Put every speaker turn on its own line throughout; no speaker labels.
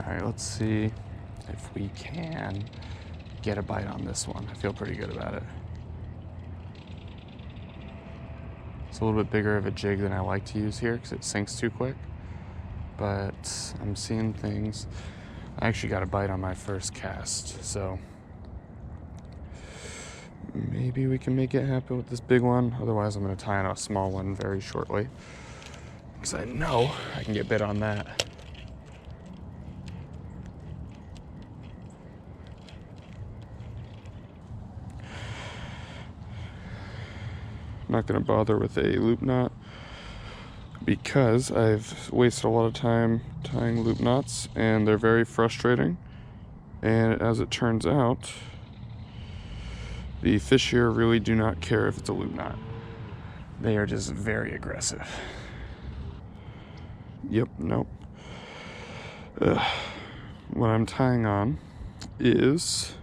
right, let's see if we can get a bite on this one. I feel pretty good about it. It's a little bit bigger of a jig than I like to use here because it sinks too quick, but I'm seeing things. I actually got a bite on my first cast, so maybe we can make it happen with this big one. Otherwise, I'm going to tie on a small one very shortly because I know I can get bit on that. I'm not going to bother with a loop knot because I've wasted a lot of time tying loop knots and they're very frustrating. And as it turns out, the fish here really do not care if it's a loop knot. They are just very aggressive. Yep, nope. What I'm tying on is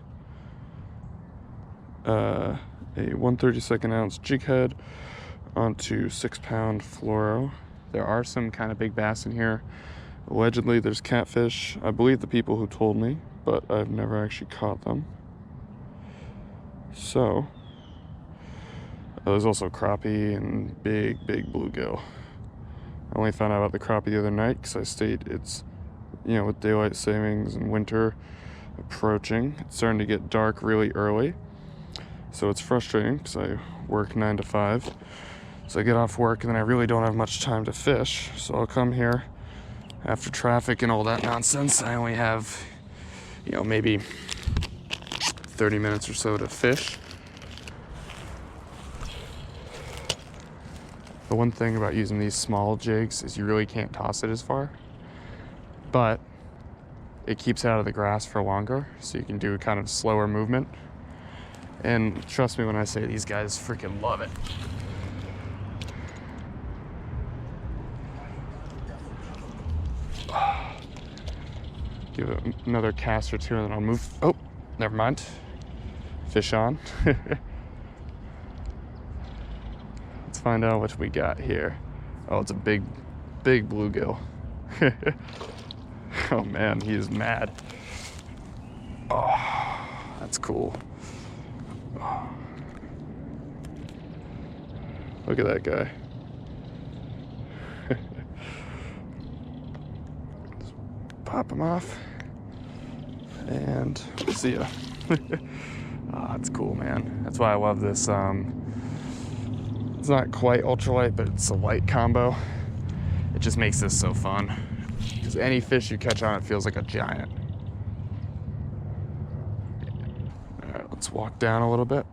a 1/32 ounce jig head onto 6-pound fluoro. There are some kind of big bass in here. Allegedly there's catfish. I believe the people who told me, but I've never actually caught them. So there's also crappie and big bluegill. I only found out about the crappie the other night because I stayed, it's, you know, with daylight savings and winter approaching, it's starting to get dark really early. So it's frustrating because I work 9 to 5. So I get off work and then I really don't have much time to fish. So I'll come here after traffic and all that nonsense. I only have, you know, maybe 30 minutes or so to fish. The one thing about using these small jigs is you really can't toss it as far, but it keeps it out of the grass for longer, so you can do a kind of slower movement. And trust me when I say these guys freaking love it. Give it another cast or two and then I'll move. Oh, never mind. Fish on. Let's find out what we got here. Oh, it's a big bluegill. Oh man, he is mad. Oh, that's cool. Oh. Look at that guy. Just pop him off and see ya. Oh, that's cool, man. That's why I love this. It's not quite ultralight, but it's a light combo. It just makes this so fun because any fish you catch on it feels like a giant. All right, let's walk down a little bit.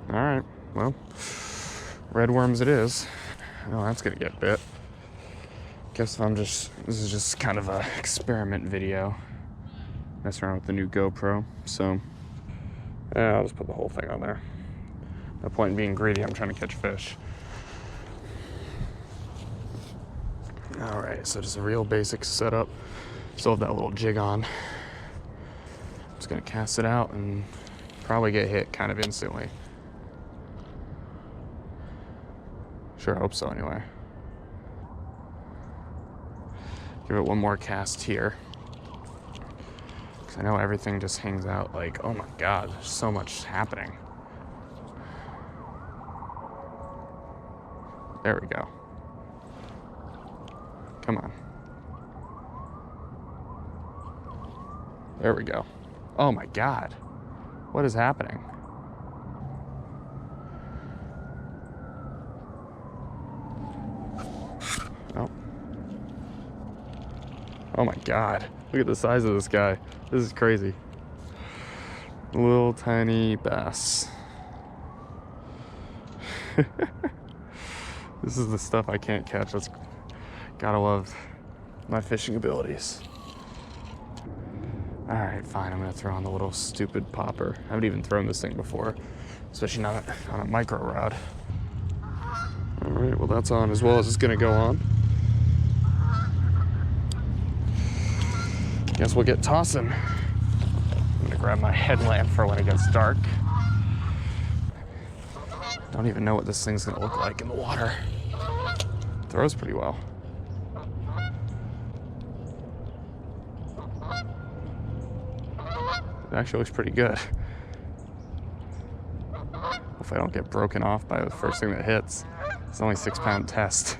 All right, well, red worms it is. Oh, that's gonna get bit. Guess this is just kind of a experiment video. Mess around with the new GoPro, so yeah, I'll just put the whole thing on there. No point in being greedy, I'm trying to catch fish. All right, so just a real basic setup. Still have that little jig on. I'm just gonna cast it out and probably get hit kind of instantly. Sure, I hope so anyway. Give it one more cast here. Because I know everything just hangs out like, oh my God, there's so much happening. There we go. Come on. There we go. Oh my God. What is happening? Oh. Oh my God. Look at the size of this guy. This is crazy. Little tiny bass. This is the stuff I can't catch. That's gotta love my fishing abilities. All right, fine. I'm gonna throw on the little stupid popper. I haven't even thrown this thing before, especially not on a micro rod. All right, well that's on as well as it's gonna go on. Guess we'll get tossing. I'm gonna grab my headlamp for when it gets dark. Don't even know what this thing's gonna look like in the water. Throws pretty well. It actually looks pretty good. Hopefully I don't get broken off by the first thing that hits. It's only 6-pound test.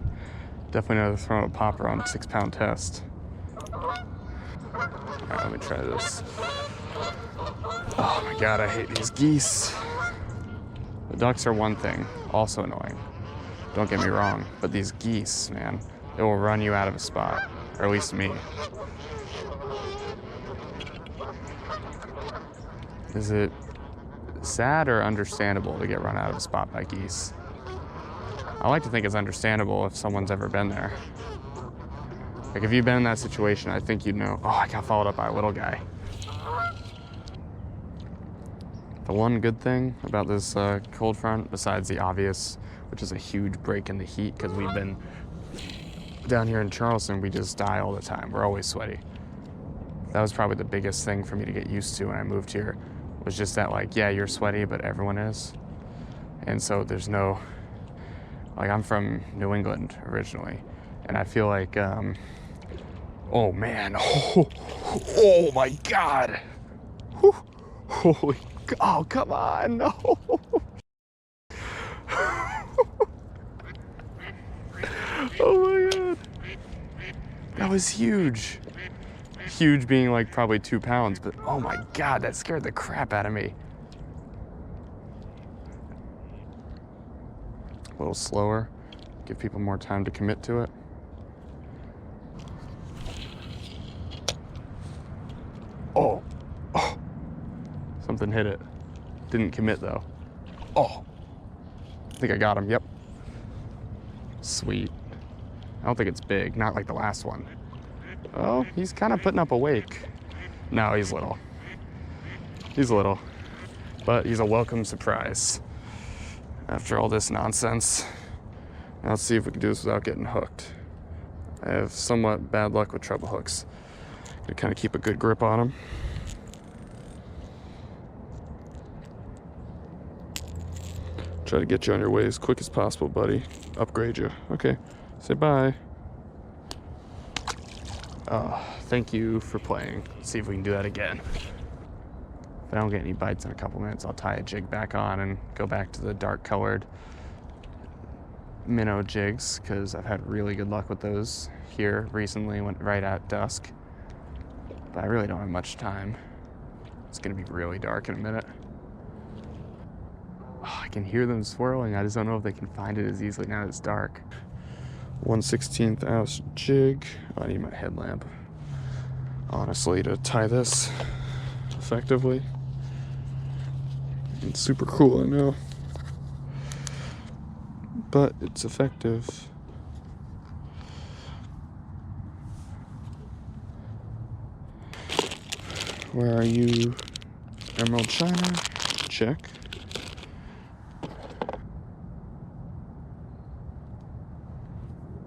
Definitely know to throw a popper on a 6-pound test. Alright, let me try this. Oh my god, I hate these geese. The ducks are one thing, also annoying. Don't get me wrong, but these geese, man, they will run you out of a spot. Or at least me. Is it sad or understandable to get run out of a spot by geese? I like to think it's understandable if someone's ever been there. Like if you've been in that situation, I think you'd know, oh, I got followed up by a little guy. The one good thing about this cold front, besides the obvious, which is a huge break in the heat, because we've been down here in Charleston, we just die all the time. We're always sweaty. That was probably the biggest thing for me to get used to when I moved here, was just that, like, yeah, you're sweaty, but everyone is. And so there's no, like, I'm from New England originally, and I feel like, oh man, oh my God. Whew. Holy, oh, come on, no. Oh my God. That was huge. Huge being like probably 2 pounds, but oh my God, that scared the crap out of me. A little slower, give people more time to commit to it. Oh, oh, something hit it. Didn't commit though. Oh, I think I got him, yep. Sweet. I don't think it's big, not like the last one. Oh, he's kind of putting up a wake. No, he's little. He's little, but he's a welcome surprise. After all this nonsense, now let's see if we can do this without getting hooked. I have somewhat bad luck with treble hooks. Gonna kind of keep a good grip on them. Try to get you on your way as quick as possible, buddy. Upgrade you. Okay, say bye. Thank you for playing. Let's see if we can do that again. If I don't get any bites in a couple minutes, I'll tie a jig back on and go back to the dark colored minnow jigs, because I've had really good luck with those here recently, went right at dusk. But I really don't have much time. It's gonna be really dark in a minute. Oh, I can hear them swirling. I just don't know if they can find it as easily now that it's dark. 1/16 ounce jig. I need my headlamp, honestly, to tie this effectively. It's super cool, I know, but it's effective. Where are you? Emerald China? Check.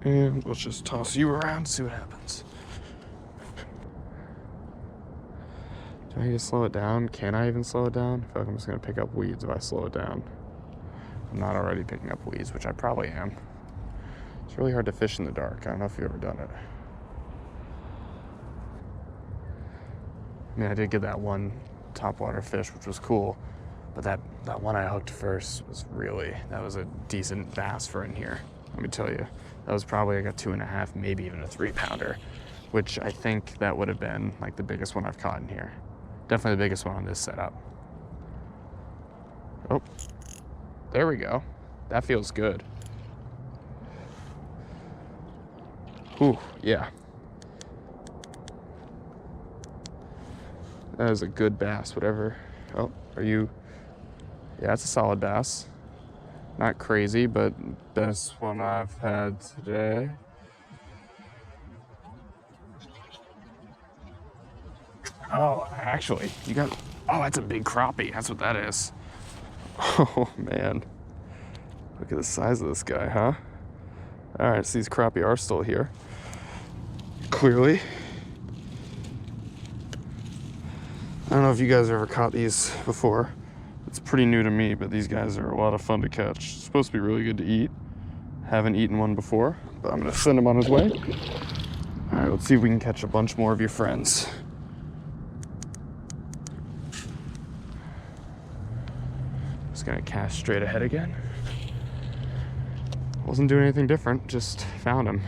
And let's just toss you around, see what happens. Do I need to slow it down? Can I even slow it down? I feel like I'm just gonna pick up weeds if I slow it down. I'm not already picking up weeds, which I probably am. It's really hard to fish in the dark. I don't know if you've ever done it. I mean, I did get that one topwater fish, which was cool, but that one I hooked first was really, that was a decent bass for in here. Let me tell you, that was probably like a 2.5, maybe even a 3-pounder, which I think that would have been like the biggest one I've caught in here. Definitely the biggest one on this setup. Oh, there we go. That feels good. Whew, yeah. That is a good bass, whatever. Oh, are you? Yeah, it's a solid bass. Not crazy, but best one I've had today. Oh, actually, you got, oh, that's a big crappie. That's what that is. Oh, man. Look at the size of this guy, huh? All right, so these crappie are still here. Clearly. I don't know if you guys ever caught these before. It's pretty new to me, but these guys are a lot of fun to catch. It's supposed to be really good to eat. Haven't eaten one before, but I'm gonna send him on his way. All right, let's see if we can catch a bunch more of your friends. Just gonna cast straight ahead again. Wasn't doing anything different, just found him.